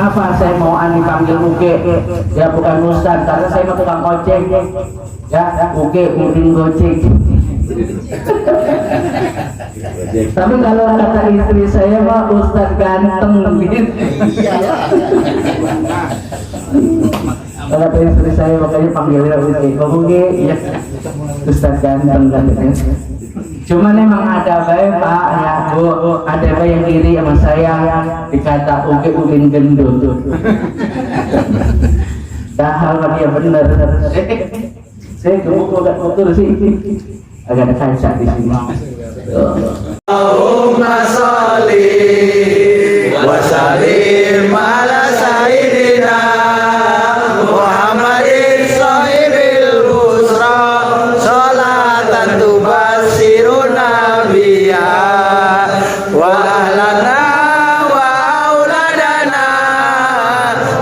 Kenapa saya mau dipanggil Uke? Ya bukan Ustaz, karena saya mau tukang ojek. Ya, Uke mungkin gojek. Tapi kalau kata istri saya mah Ustaz ganteng gitu. Kalau kata istri saya makanya panggilnya Uke, ya Ustaz ganteng katanya. Cuman emang ada baik Pak, ya Bu, ada baik yang iri sama saya dikata Uke Ukin gendut. Dahal dia bener. Saya gemuk agak kotor sih, agak ada kaca di sini. Allahumma sholli wa sallim ala sayyidina Muhammadin sahibil busra sholatan tubassiruna biha wa ahlana wa auladana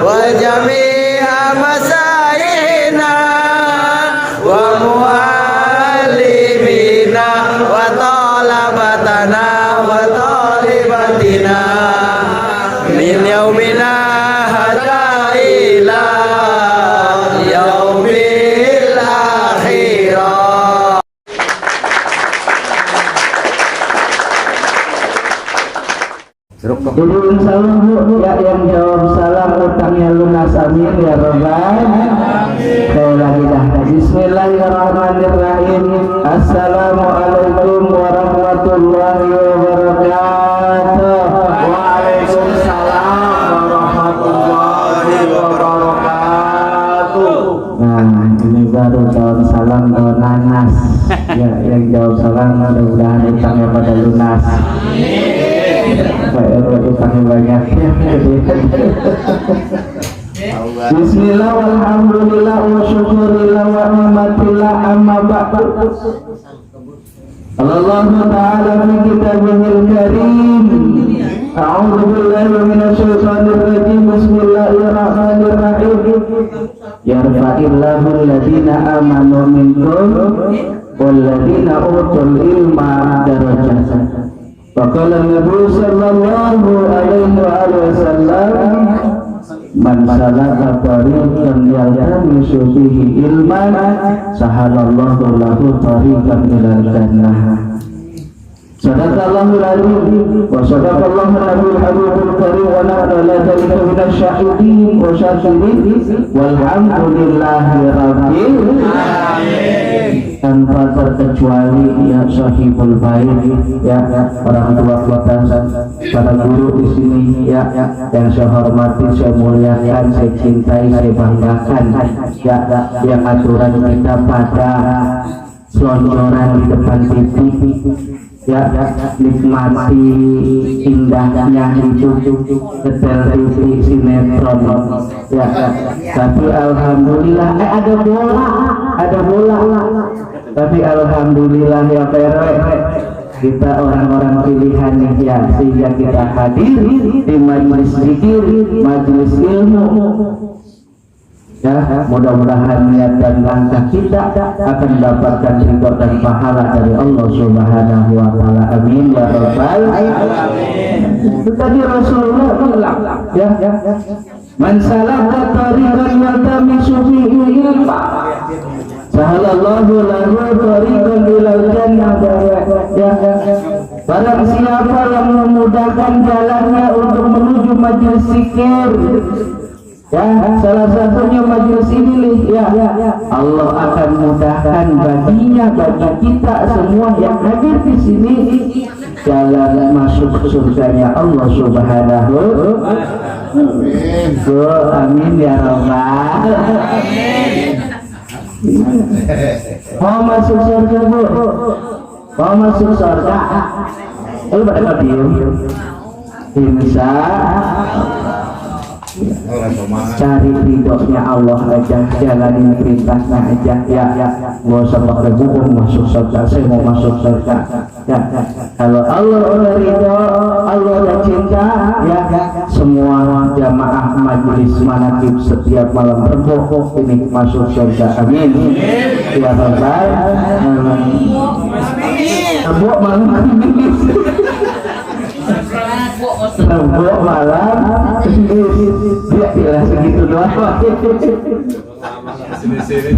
wa jami'a masaihina wa muallimina wa talabatana wa talibatina min yaumina hatta ila yaumil akhirah. Dulu salam Bu, ya yang jawab salam utangnya lunas amin ya robbal. Saya lagi dah. Bismillahirrahmanirrahim. Assalamualaikum warahmatullahi wabarakatuh. Waalaikumsalam warahmatullahi wabarakatuh. Nah, ini baru jawab salam tahun nanas. Ya, yang jawab salam mudah-mudahan utangnya pada lunas. Utangnya banyak. Bismillah walhamdulillah wa syukurillah wa ni'matillah amma ba'du. Allah Ta'ala fi kitabihil karim. A'udzu billahi minasy syaithanir rajim. Bismillahirrahmanirrahim. Yarfa'illahu alladhina amanu minkum walladhina utul ilma darajat. Faqala Nabi sallallahu alaihi wasallam man salaka tariqan yaltamisu fihi ilman sahalallahu lahu tariqan ilal jannah. Sadaqallahul azim wa sadaqallahu nabiyul habibul karim wa nahnu ala dzalika minasy syahidin wa syakirin walhamdulillahi rabbil alamin. Tanpa terkecuali ya sahibul bait, ya orang tua kita, para guru di sini, ya yang saya hormati, saya muliakan, saya cintai, saya banggakan, ya yang aturan kita pada selonjoran di depan TV, ya nikmati indahnya hidup setel TV sinetron, ya tapi alhamdulillah ada bola tapi alhamdulillah ya Pere, kita orang-orang pilihan ya, sehingga kita hadir di majelis zikir, majelis ilmu. Ya, mudah-mudahan niat dan langkah kita akan mendapatkan ridho dan pahala dari Allah Subhanahu wa taala. Amin ya rabbal alamin. Tadi Rasulullah bilang, ya, man salaka tariqan yaltamisu fihi ilma sahalallahu lahu tariqan ilal jannah. Barang siapa yang memudahkan jalannya untuk menuju majelis zikir, ya salah satunya majelis ini, ya Allah akan mudahkan baginya, bagi kita semua yang hadir di sini, jalan masuk surganya Allah Subhanahu. Amin ya rabbal alamin. Mau masuk surga Bu? Mau masuk surga? Lu pada diam? Insya cari ridhonya Allah aja, jalanin perintahnya aja, ya gak usah pakai hukum masuk surga. Saya mau masuk surga, ya kalau Allah ridho, Allah udah cinta, ya semua jamaah majelis manaqib setiap malam Rebo ini masuk surga. Amin ya rabbal alamin. Rebo malam Rebo malam segitu doang.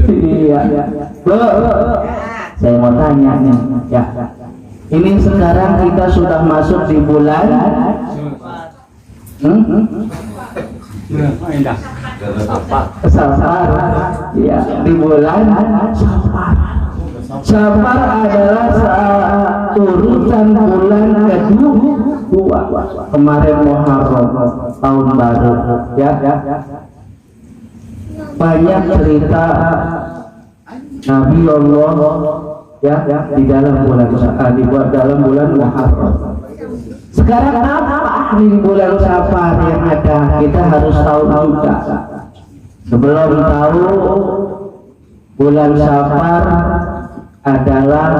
Iya. Loh, saya mau tanya nih, ya. Ini sekarang kita sudah masuk di bulan Safar. Ya, di bulan Safar. Safar adalah urutan bulan kedua. Kemarin Muharram, tahun baru, ya. Banyak cerita Nabi Allah, ya, di dalam bulan Muharram. Sekarang apa di bulan Safar yang ada? Kita harus tahu juga. Sebelum tahu, bulan Safar adalah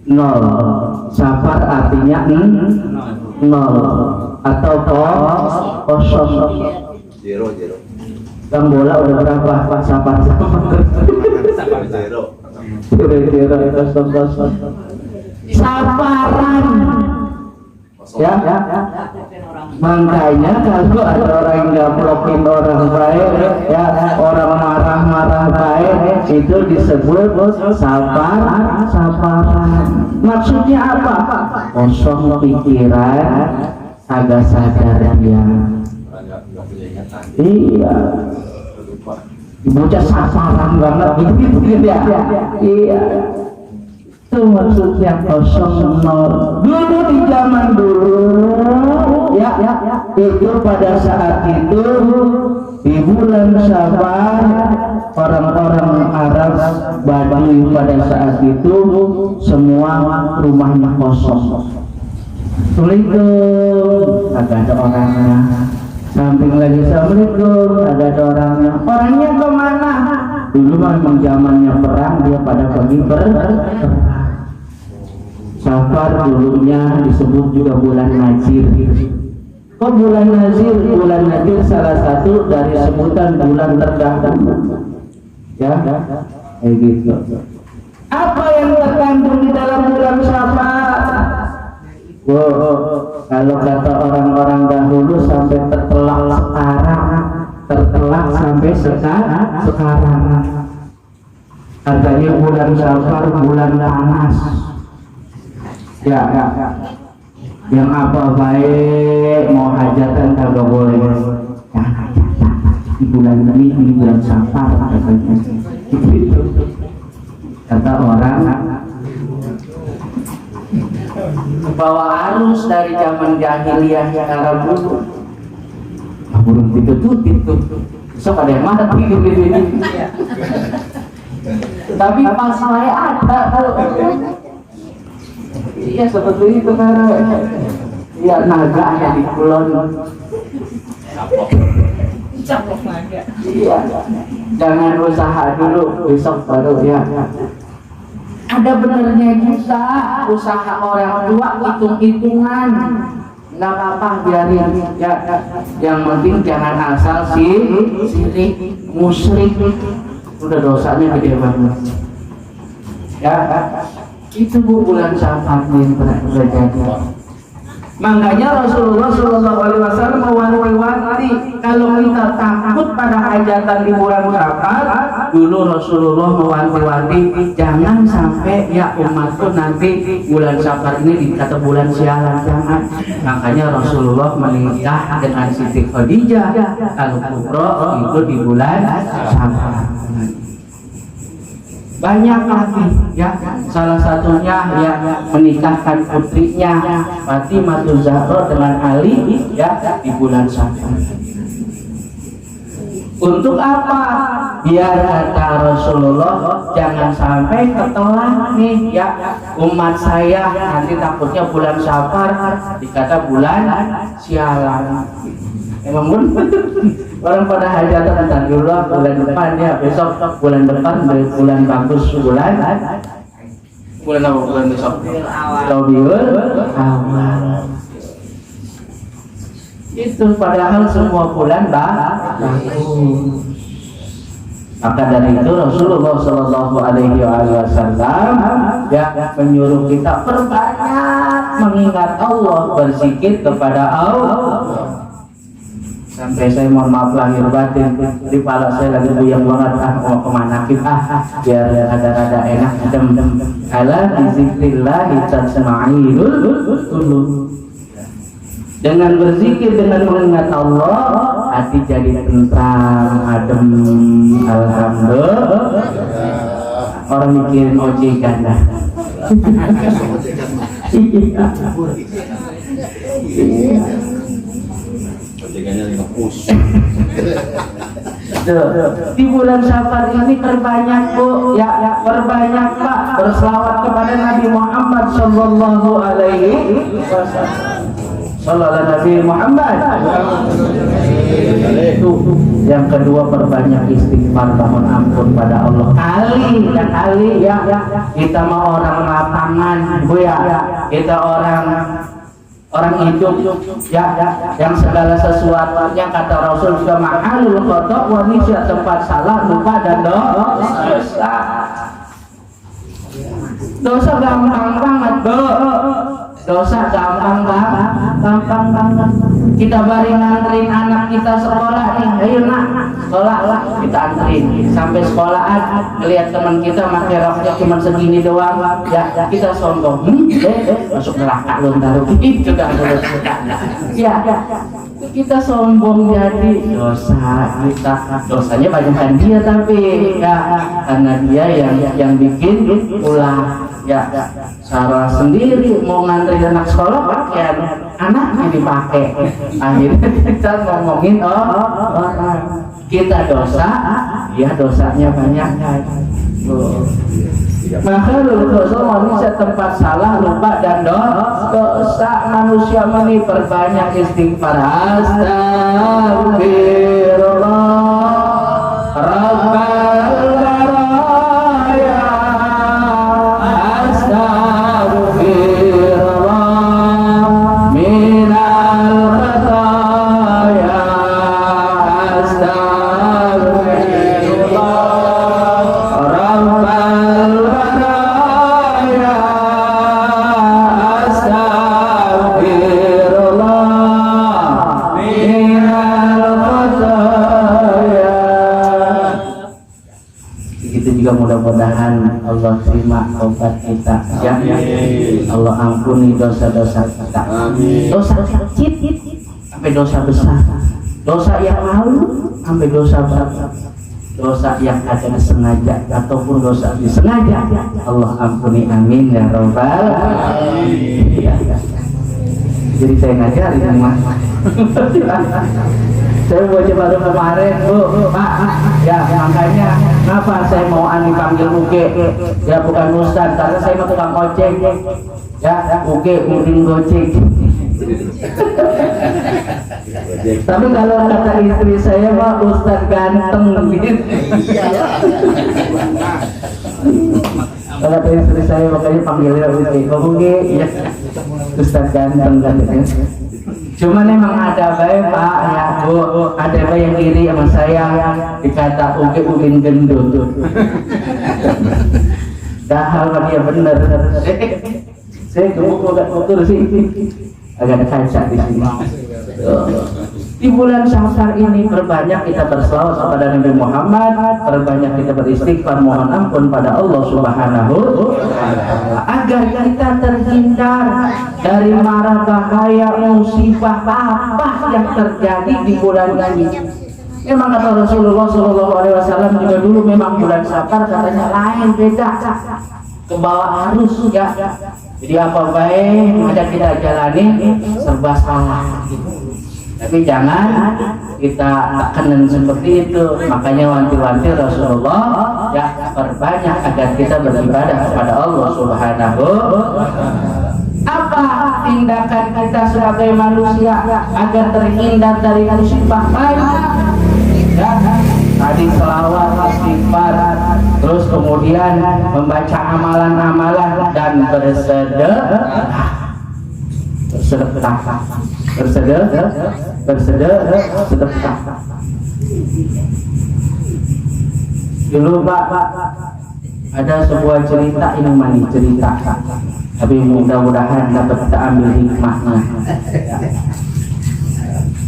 0. Safar artinya 0 atau kosong. Zero. Bang bola udah berapa Safar? Zero. Kosong. Safaran. Ya. Makanya kalau ada orang yang ngaplokin orang baik, ya, orang marah baik, itu disebut safaran. Maksudnya apa? Kosong pikiran, agak sadar dia. Iya. Bocah safaran banget gitu ya. Iya. Itu maksudnya kosong nol. Dulu di zaman dulu, ya, itu pada saat itu di bulan Safar, orang-orang Arab Baduy pada saat itu semua rumahnya kosong. Assalamualaikum, agak ada orangnya. Samping lagi assalamualaikum, agak ada orangnya. Orangnya kemana? Dulu memang zamannya perang, dia pada pergi perang. Safar dulunya disebut juga bulan Najir. Kok bulan Najir? Bulan Najir salah satu dari sebutan bulan terdahulu. Ya, kayak gitu. Apa yang terkandung di dalam bulan Safar? Wow, kalau kata orang-orang dahulu sampai tertelak sampai sekarang. Katanya bulan Safar bulan panas. Ya. Yang apa baik mau hajatan kagak boleh. Di bulan ini bulan Safar katanya. Gitu. Kata orang. Bawa arus dari zaman jahiliyah Arab dulu. Burung tuh. Sok ada yang mati gitu. Tapi pas saya ada iya seperti itu kan. Iya, naga ada di kulon. Caplok naga. Iya. Jangan usaha dulu, besok baru ya. Ada benernya juga usaha orang tua hitung-hitungan. Nggak apa-apa biarin ya. Yang penting jangan asal sirik, musyrik. Udah dosanya gede banget. Ya. Itu bulan Safar yang terjadi. Makanya Rasulullah SAW mewanti-wanti kalau kita takut pada hajatan di bulan Safar. Dulu Rasulullah mewanti-wanti jangan sampai ya umatku nanti bulan Safar ini dikata bulan sialan, jangan. Makanya Rasulullah menikah dengan Siti Khadijah Al-Kubra itu di bulan Safar. Banyak lagi ya, salah satunya ya menikahkan putrinya Fatimah Zahra dengan Ali ya di bulan Safar. Untuk apa? Biar kata Rasulullah jangan sampai ketelah nih ya umat saya nanti takutnya bulan Safar dikata bulan sialan. Emang benar orang pada hajatan entar dulu bulan depan ya, besok bulan depan bulan bagus bulan apa bulan besok Rabiul Awal. Itu padahal semua bulan bagus. Maka dari itu Rasulullah Shallallahu Alaihi Wasallam ya menyuruh kita perbanyak mengingat Allah, berzikir kepada Allah. sampai saya mohon maaf lahir batin, di kepala saya lagi buyang banget, mau kemana kita, biar rada-rada enak, dem ala bizikrillah tasma'inul qulub. Dengan berzikir, dengan mengingat Allah, hati jadi tentram, adem, alhamdulillah. Orang mikirin ojekan dah. Di bulan Safar ini perbanyak Bu, ya perbanyak Pak, berselawat kepada Nabi Muhammad sallallahu alaihi wasallam. Sallallahu Nabi Muhammad. Itu yang kedua, perbanyak istighfar, mohon ampun pada Allah. Kali ya kita mau orang lapangan Bu ya, kita orang hidup ya, yang segala sesuatunya kata Rasul juga mahalul khata' wa nisya, tempat salah, lupa dan dosa. Dosa gampang banget Bu. Dosa gampang banget. Kita bari nganterin anak kita sekolah nih, ayo nak sekolah lah, kita anterin sampai sekolahan, ngelihat teman kita pakai roknya cuma segini doang, ya kita sombong, masuk neraka lu ntar, itu kan ya kita sombong, jadi dosa kita, dosanya banyakkan dia tapi ya karena dia yang bikin ulah. Ya, salah sendiri mau nganterin anak sekolah pakaian anaknya dipakai, akhirnya kita ngomongin orang kita dosa, dia dosanya banyak. Maka dosa manusia tempat salah, lupa dan dosa manusia ini perbanyak istighfar. Astagfirullah Rabbal mudah-mudahan Allah terima taubat kita ya. Allah ampuni dosa-dosa kita. Dosa kecil sampai dosa besar, dosa yang malu sampai dosa besar, dosa yang ada sengaja ataupun dosa disengaja, Allah ampuni, amin ya rabbal alamin. Jadi saya ngajarin Mas. Saya baru kemarin Bu, Pak, ya makanya kenapa saya mau dipanggil Uge, ya bukan Ustaz, karena saya mau tukang ojek, ya Uge mungkin gojek. Tapi kalau kata istri saya mah Ustaz ganteng gitu. Kalau kata istri saya makanya panggilnya Uge, ya Ustaz ganteng katanya. Cuman emang ada baik Pak ya Bu, ada baik yang iri sama saya, dikata Ugin gendut. Dahal mah dia bener. Saya gemuk agak kotor sih, agak ada kaca di sini. Di bulan Safar ini perbanyak kita berselawat kepada Nabi Muhammad, perbanyak kita beristighfar mohon ampun pada Allah Subhanahu agar kita terhindar dari mara bahaya musibah apa yang terjadi di bulan ini. Memang kata Rasulullah SAW juga dulu memang bulan Safar katanya lain, beda, ke bawah arus ya. Jadi apa baik ada kita jalani serba salah gitu. Tapi jangan kita tekenan seperti itu. Makanya wanti-wanti Rasulullah ya perbanyak agar kita beribadah kepada Allah Subhanahu. Apa tindakan kita sebagai manusia agar terhindar dari musibah banyak? Ya, tadi selawat, istighfar, terus kemudian membaca amalan-amalan dan bersedekah. Bersedekah. Dulu Pak, ada sebuah cerita ini cerita, tapi mudah-mudahan dapat kita ambil hikmahnya.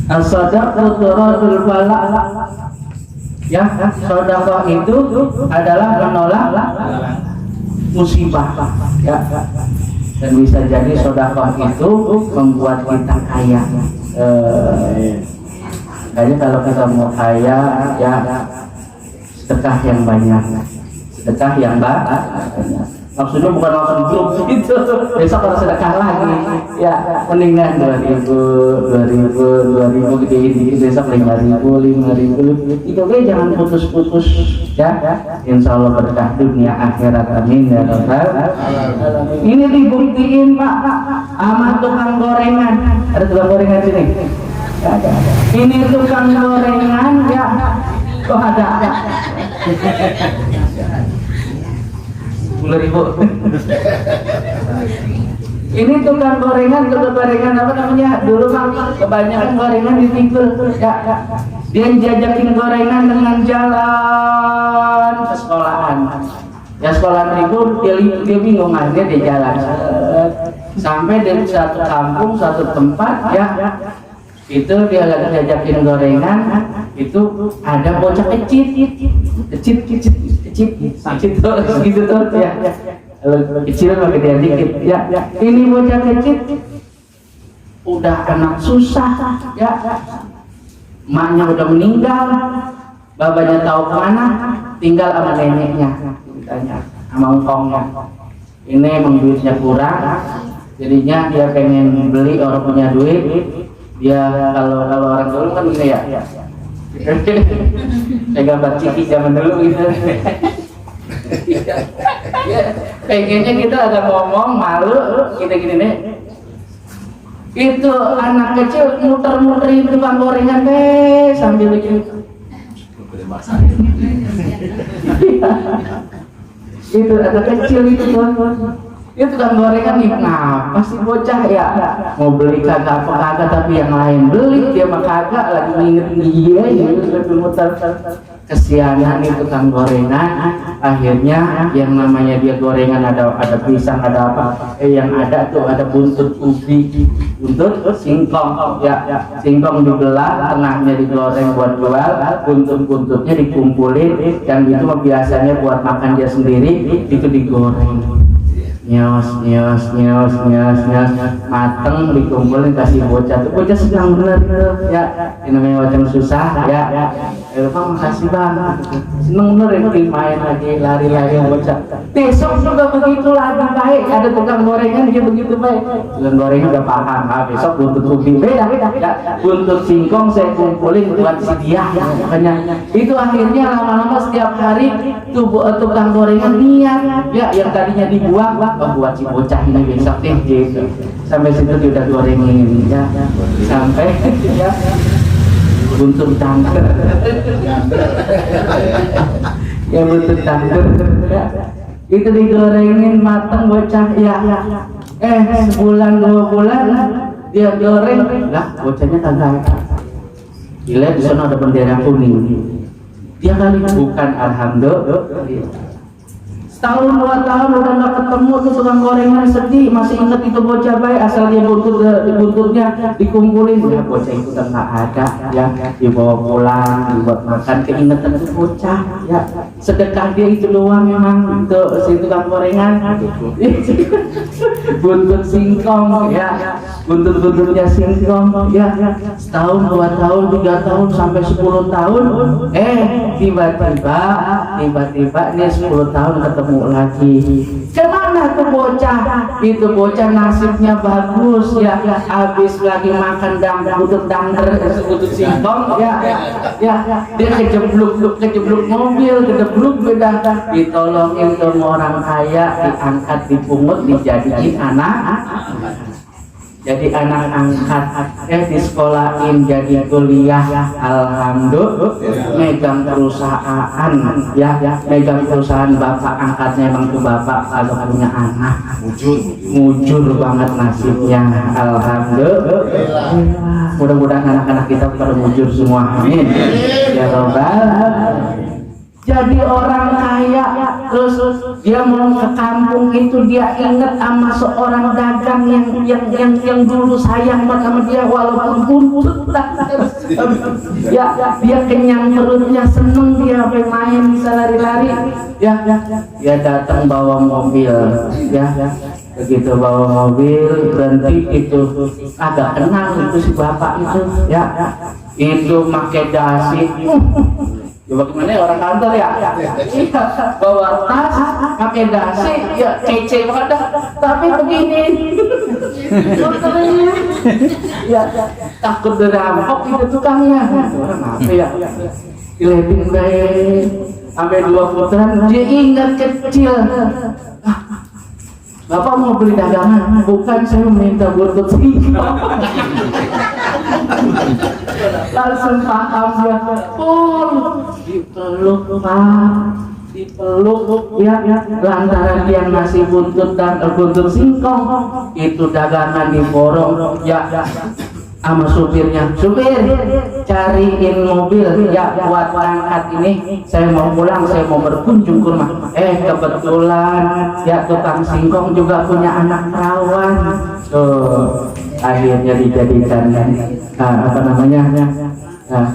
As-sadaqatu turadul bala. Ya, sedekah itu adalah menolak musibah. Ya. Dan bisa jadi sedekah itu membuat kita kaya. Kayaknya kalau kita mau kaya, ya sedekah yang banyak, sedekah yang banyak. Maksudnya bukan langsung grup gitu, besok harus sedekah lagi. Ya, mendingan 2000 gede-gede, besok 5.000. Itu kan jangan putus-putus ya. Insya Allah berkah dunia akhirat, amin ya rabbal alamin. Ini dibuktiin Pak sama tukang gorengan. Ada tukang gorengan sini? Ada. Ini tukang gorengan ya. Kok ada? 10.000. Ini tukang gorengan apa namanya? Dulu Bang, kebanyakan gorengan dipikul. Ya. Dia jajakin gorengan dengan jalan ke sekolahan. Ya sekolahan itu dia bingung aja di jalan. Sampai dari satu kampung, satu tempat ya. Itu dia lagi jajakin gorengan, itu ada bocah kecil gitu tuh ya. Kecil mah gede dikit ya. Ini bocah kecil udah anak susah ya. Maknya udah meninggal, babanya tahu kemana, tinggal sama neneknya, ditanya sama engkongnya. Ini emang duitnya kurang, jadinya dia pengen beli, orang punya duit. Dia kalau orang dulu kan gini ya, kayak gambar ciki zaman dulu gitu. Pengennya kita agak ngomong malu, kita gini nih. Itu anak kecil muter-muterin tukang gorengan deh sambil begini. Itu anak kecil itu tuh. Itu tukang gorengan nih, kenapa sih bocah ya? Mau beli kagak apa-kagak tapi yang lain beli, dia mah kagak, lagi nginget dia ya, lebih muter. Kesianan nih tukang gorengan, akhirnya yang namanya dia gorengan ada pisang, ada apa? Yang ada tuh ada buntut ubi, buntut singkong, ya singkong dibelah, tengahnya digoreng buat jual, buntut-buntutnya dikumpulin, dan itu biasanya buat makan dia sendiri, itu digoreng. Nyos, mateng dikumpulin kasih bocah tuh, bocah sedang bener ya, ini namanya macam susah ya. Bang makasih bang, seneng bener ini main lagi lari-lari bocah. Besok juga begitu lagi baik, ada tukang gorengan dia begitu baik. Tukang gorengan udah paham, besok buntut ubi beda ya, buntut singkong saya kumpulin buat si dia. Makanya itu akhirnya lama-lama setiap hari tuh tukang gorengan niat ya, yang tadinya dibuang buat si bocah ini besok deh gitu. Sampai situ dia udah gorengin ya, sampai ya buntut tangker ya, buntut tangker ya. Itu digorengin matang bocah ya. Sebulan 2 bulan dia goreng lah, bocahnya kagak. Dilihat di sana ada bendera kuning, dia kali bukan, alhamdulillah. Setahun 2 tahun udah nggak ketemu tuh tukang gorengan, sedih, masih inget itu bocah baik, asal dia buntutnya dikumpulin, ya bocah itu udah nggak ada ya, dibawa pulang, dibuat makan, keingetan itu bocah ya. Sedekah dia itu doang memang itu si tukang gorengan. Buntut singkong ya, buntut-buntutnya singkong ya. Setahun 2 tahun 3 tahun sampai 10 tahun, tiba-tiba dia 10 tahun ketemu lagi. Kemana tuh bocah? Itu bocah nasibnya bagus ya, habis lagi makan buntut dangder, buntut singkong ya, dia kejebluk mobil, beda, ditolongin ke orang kaya, diangkat, dipungut, dijadiin anak. Jadi anak angkat, di sekolahin, jadi kuliah, alhamdulillah, megang perusahaan, ya, megang perusahaan bapak angkatnya, emang tuh bapak kalau punya anak, mujur banget nasibnya, alhamdulillah. Mudah-mudahan anak-anak kita pada mujur semua, amin, ya robbal. jadi orang kaya, terus dia mau ke kampung itu dia ingat sama seorang dagang yang dulu sayang sama dia walaupun buntut, ya dia kenyang perutnya, seneng dia main bisa lari-lari, ya dia datang bawa mobil, ya begitu bawa mobil berhenti itu agak kenal itu si bapak itu, ya itu pakai dasi. Ya bagaimana ya orang kantor ya? Iya, bawa tas, pakai dasi, ya kece banget. Tapi begini, ya takut dirampok itu tukangnya. Orang apa ya? Diletin baik, sampai 2 putaran, dia ingat kecil. Bapak mau beli dagangan? Bukan, saya minta buntut singkong. Langsung paham dia, dipeluk ya, lantaran dia ngasih buntut dan buntut singkong, itu dagangan diborong, ya sama supirnya, supir cariin mobil ya buat berangkat ini, saya mau pulang, saya mau berkunjung ke rumah. Kebetulan ya tukang singkong juga punya anak perawan tuh, akhirnya dijadikan apa namanya,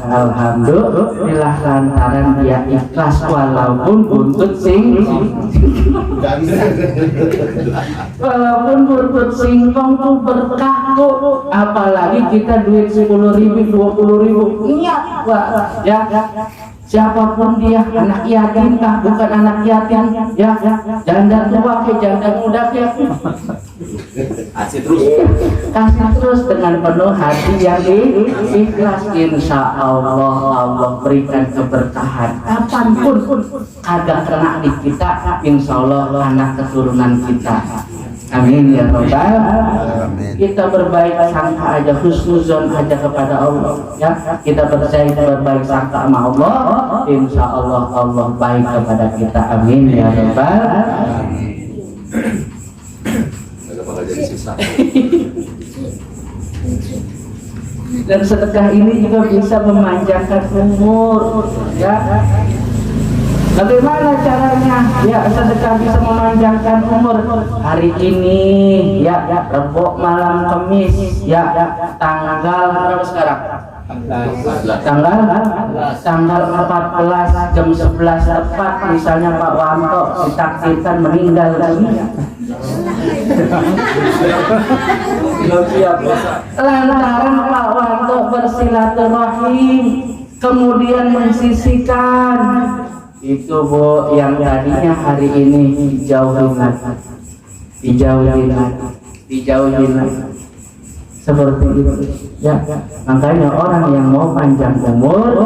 alhamdulillah lantaran dia ikhlas walaupun buntut walaupun buntut singkong tuh berkah tuh, apalagi kita duit 10.000 20.000 ingat ya siapapun dia, anak yatim kah bukan anak yatim, ya janda tua ke janda muda ke, kasih terus dengan penuh hati yang ikhlas, insya Allah Allah berikan keberkahan kapanpun agak kena di kita, insya Allah anak keturunan kita. Amin ya Rabbal. Kita berbaik sangka aja, husnuzon aja kepada Allah, ya kita berbaik sangka sama Allah, insya Allah Allah baik kepada kita. Amin ya Rabbal. Dan sedekah ini juga bisa memanjangkan umur, ya. Bagaimana caranya? Ya sedekah bisa memanjangkan umur. Hari ini, ya Rebo malam Kamis, ya tanggal berapa sekarang? Tanggal 14 jam 11 tepat, misalnya Pak Wanto ditakdirkan meninggal dunia. Lantaran Pak Wanto bersilaturahim, kemudian mensisihkan itu Bu yang tadinya hari ini dijauhin seperti itu, ya. Makanya orang yang mau panjang umur,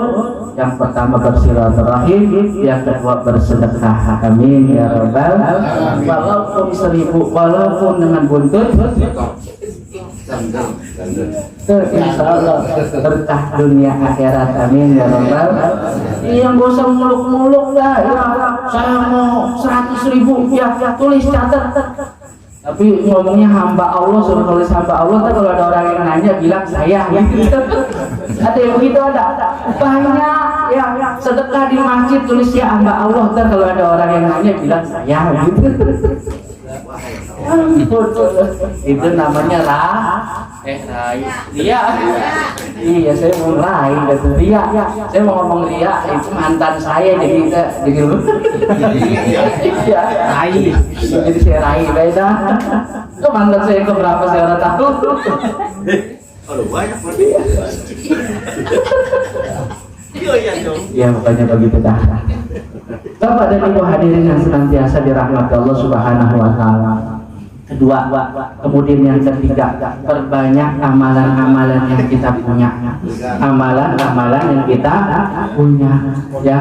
yang pertama bersilaturahim, yang kedua bersedekah. Amin ya Rabbal. Walaupun 1000, walaupun dengan buntut, insya Allah berkah dunia akhirat. Amin ya Rabbal. Yang gak usah muluk-muluk lah, ya saya mau 100.000, ya tulis catat. Tapi ngomongnya hamba Allah, suruh tulis hamba Allah. Kalau ada orang yang nanya bilang saya, gitu. Ada yang begitu, ada banyak ya sedekah di masjid tulis ya hamba Allah. Kalau ada orang yang nanya bilang saya, gitu. Itu namanya Ria. Iya, saya mau Ria. Saya mau ngomong Ria, itu mantan saya jadi ya Rai. Jadi saya Rai beda. Itu mantan saya ke berapa saya udah tahu. Kalau banyak ya makanya begitu dah. Bapak dan Ibu hadirin yang senantiasa dirahmati Allah Subhanahu wa taala. Kedua, kemudian yang ketiga, perbanyak amalan-amalan yang kita punya. Amalan-amalan yang kita punya, ya.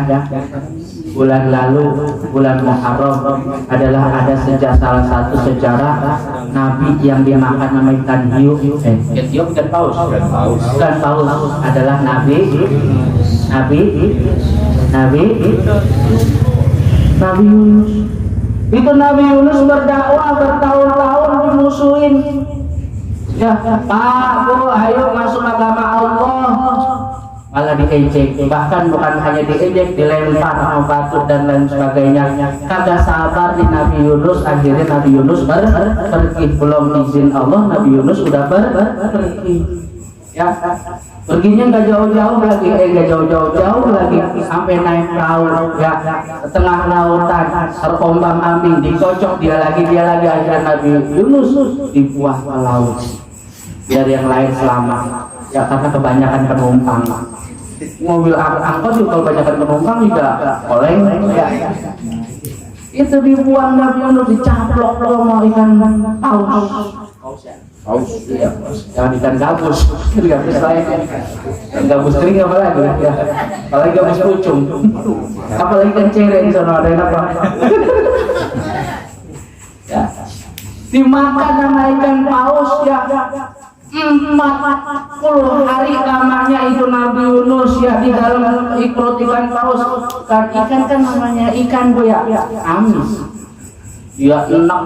Bulan lalu, bulan Muharram adalah ada salah satu sejarah Nabi yang dimakan nama ikan hiu. Hiu bukan paus. Bukan paus, adalah Nabi Yunus. Itu Nabi Yunus berdakwah bertahun-tahun dimusuhin. Ya, Pak, Bu, ayo masuk agama Allah. malah diejek, bahkan bukan hanya diejek, dilempar sama batu dan lain sebagainya. Kagak sabar di Nabi Yunus, akhirnya Nabi Yunus pergi, belum izin Allah Nabi Yunus udah pergi. Ya, perginya nggak jauh-jauh lagi, nggak jauh-jauh lagi, sampai naik perahu, ya, tengah lautan, terombang ambing, dikocok dia lagi, akhirnya Nabi Yunus dibuang ke laut. Biar yang lain selamat. Ya karena kebanyakan penumpang. Mobil angkot juga kebanyakan penumpang juga oleng. Ya. Itu dibuang Nabi Yunus, dicaplok sama ikan paus. Iya, jangan ikan gabus. Gabus lain. Gabus kering apa lagi? Ya. Apalagi gabus pucung. Apalagi ikan cere di sana ada apa? Ya. Dimakan sama ikan paus ya. 40 hari lamanya itu Nabi Yunus ya di dalam perut ikan paus. Kan ikan kan namanya ikan bu ya, amis. Dia enak,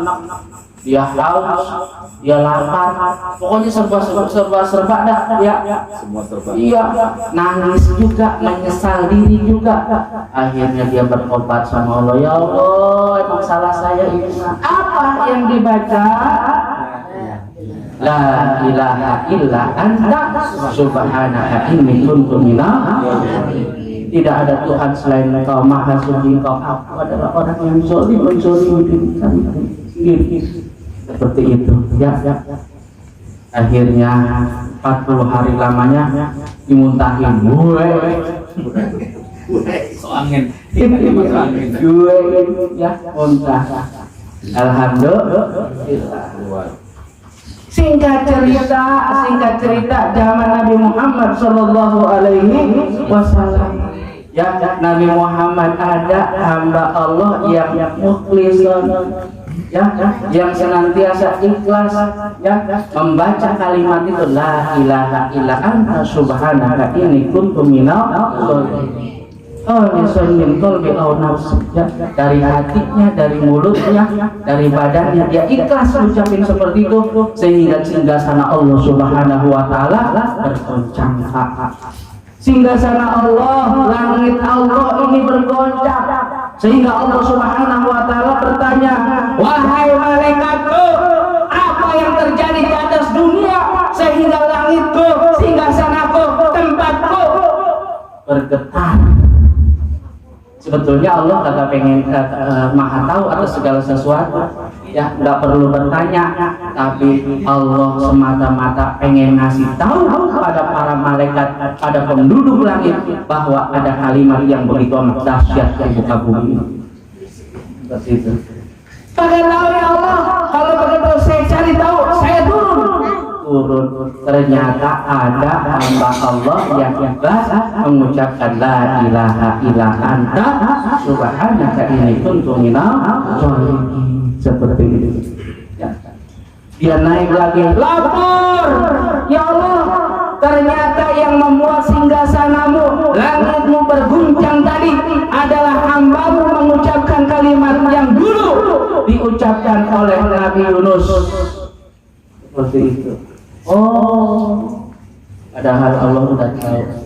dia haus, dia lapar. Pokoknya serba dah ya. Semua serba. Iya, nangis juga, menyesal diri juga. Akhirnya dia bertobat sama Allah. Ya Allah, emang salah saya ini. Apa yang dibaca? La ilaha illa anta subhanaka inni kuntu minal. Tidak ada Tuhan selain Engkau, Maha Suci Engkau. Aku adalah orang yang zalim sendiri. Seperti itu ya. Akhirnya 40 hari lamanya dimuntahin. So angin. Ya, muntah. Alhamdulillah. Singkat cerita zaman Nabi Muhammad Sallallahu Alaihi Wasallam. Ya, Nabi Muhammad ada hamba Allah yang mukhlisun, ya, yang senantiasa ikhlas, ya, membaca kalimat itu la ilaha illa anta subhanaka inni kuntu minal dzalimin. Dari hatinya, dari mulutnya, dari badannya dia ikhlas ucapin seperti itu sehingga singgasana Allah Subhanahu wa taala bergoncang. Singgasana Allah, langit Allah ini bergoncang sehingga Allah Subhanahu wa taala bertanya, "Wahai malaikatku, apa yang terjadi di atas dunia sehingga langitku, singgasanaku, tempatku bergetar?" Sebetulnya Allah kagak pengen maha tahu atas segala sesuatu, ya nggak perlu bertanya, tapi Allah semata-mata pengen ngasih tahu pada para malaikat, pada penduduk langit bahwa ada kalimat yang begitu amat dahsyat di muka bumi. Seperti itu. Pengen tahu ya Allah, kalau begitu saya cari tahu, saya turun. Ternyata ada hamba Allah yang ikhlas mengucapkan la ilaha illa anta subhanaka inni kuntu minal dzalimin. Seperti itu ya. Dia naik lagi, lapor ya Allah, ternyata yang membuat singgasanamu, langitmu berguncang tadi adalah hambamu mengucapkan kalimat yang dulu diucapkan oleh Nabi Yunus. Seperti itu. Oh, padahal Allah sudah tahu.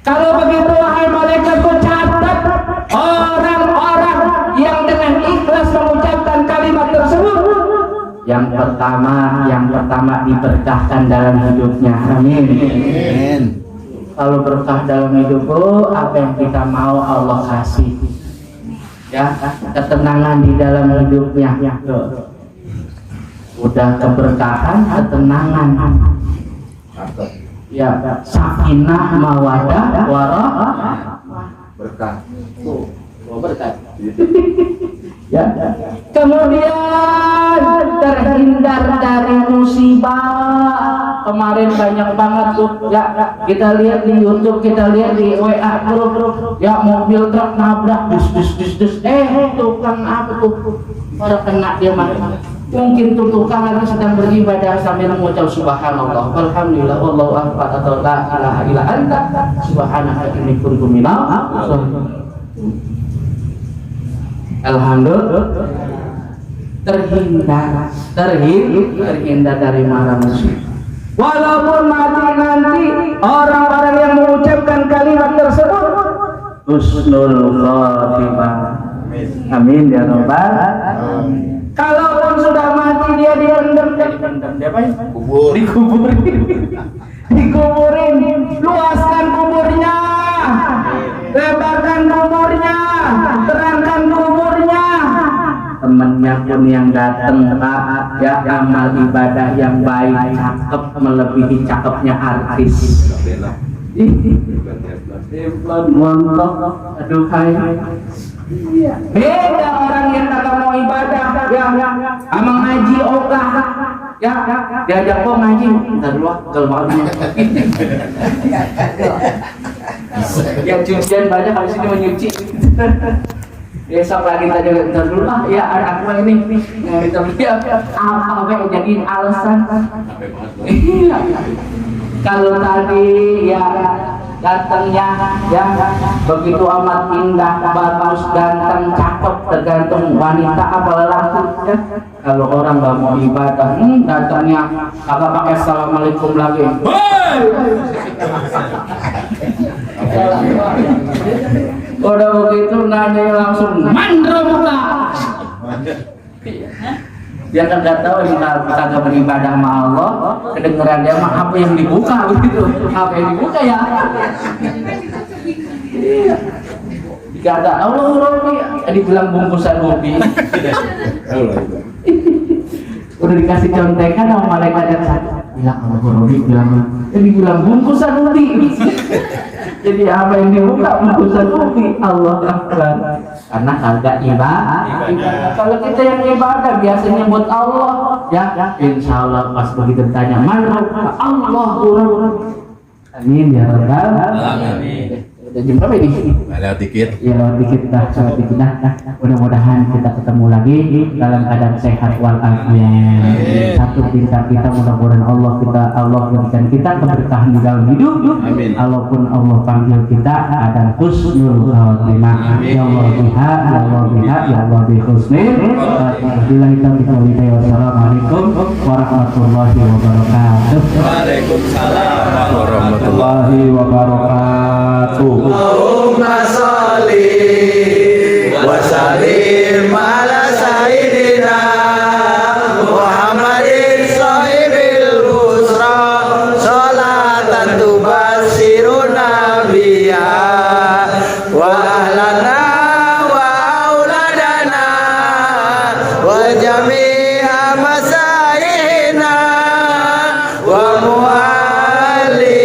Kalau begitu wahai malaikatku, catat orang-orang yang dengan ikhlas mengucapkan kalimat tersebut. Yang pertama diberkahkan dalam hidupnya. Amin. Amin. Kalau berkah dalam hidupku, apa yang kita mau Allah kasih. Ya, ketenangan di dalam hidupnya. Udah keberkahan, ketenangan, ya, sakinah, mawadah, warahmah, Berkah. berkah. Ya. Kemudian terhindar dari musibah. Kemarin banyak banget tuh, ya, kita lihat di YouTube, kita lihat di WA grup, ya, mobil truk nabrak, dus, tukang apa tuh, pada kena dia mati. Mungkin tuh tukang lagi sedang beribadah sambil mengucap subhanallah, alhamdulillah, wallahu akbar, atau la ilaha illa anta subhanaka inni kuntu minal dzalimin. Alhamdulillah, terhindar dari mara musibah. Walaupun mati nanti, orang-orang yang mengucapkan husnul khotimah. Amin ya rabbal. Kalaupun sudah mati dia dipendam, Kubur. dikuburin, luaskan kuburnya, lebarkan kuburnya, terangkan kuburnya. Temannya pun yang datang, ya amal ibadah yang baik, cakep melebihi cakepnya artis. Montok, aduhai. Beda orang yang kagak mau ibadah, ya, sama ngaji ogah, ya, diajak kok ngaji, ntar dulu kalau mau yang cucian banyak habis ini menyuci. Besok lagi tadi ntar dulu ya aku ini kita lihat apa yang jadi alasan. Kalau tadi ya gantengnya ya begitu amat indah, bagus, ganteng, cakep, tergantung wanita apa lelaki ya. Kalau orang nggak mau ibadah, datangnya kagak pakai assalamualaikum lagi. Udah begitu nanya langsung mandro muka. Dia kan nggak tahu emang kagak beribadah sama Allah, kedengeran dia mah apa yang dibuka begitu, apa yang dibuka ya. Iya. Dikata Allah Robi, dibilang bungkusan kopi. Udah dikasih contekan sama malaikat yang satu. Bilang Allah Robi, dibilang bungkusan kopi. Jadi apa yang dibuka bungkusan kopi, Allah Akbar. Karena kagak ibadah. Kalau kita yang ibadah biasanya buat Allah, ya, insya Allah pas begitu ditanya mana Allah turun. Amin ya rabbal alamin. Udah jam berapa ini? Lewat dikit. Ya lewat dikit dah, mudah-mudahan kita ketemu lagi dalam keadaan sehat walafiat. Satu cinta kita mudah-mudahan Allah berikan kita keberkahan di dalam hidup. Amin. Walaupun Allah panggil kita ada husnul khotimah. Ya Allah biha, ya Allah biha, ya Allah bi husnil. Bila kita wassalamualaikum warahmatullahi wabarakatuh. Waalaikumsalam warahmatullahi wabarakatuh. Allahumma sholli wa sallim ala sayyidina Muhammadin sahibil busra sholatan tubassiruna biha wa ahlana wa auladana wa jami'a masyayihina wa muallimina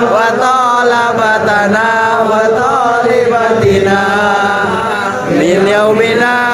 wa talabatana wa talibatina min yaumina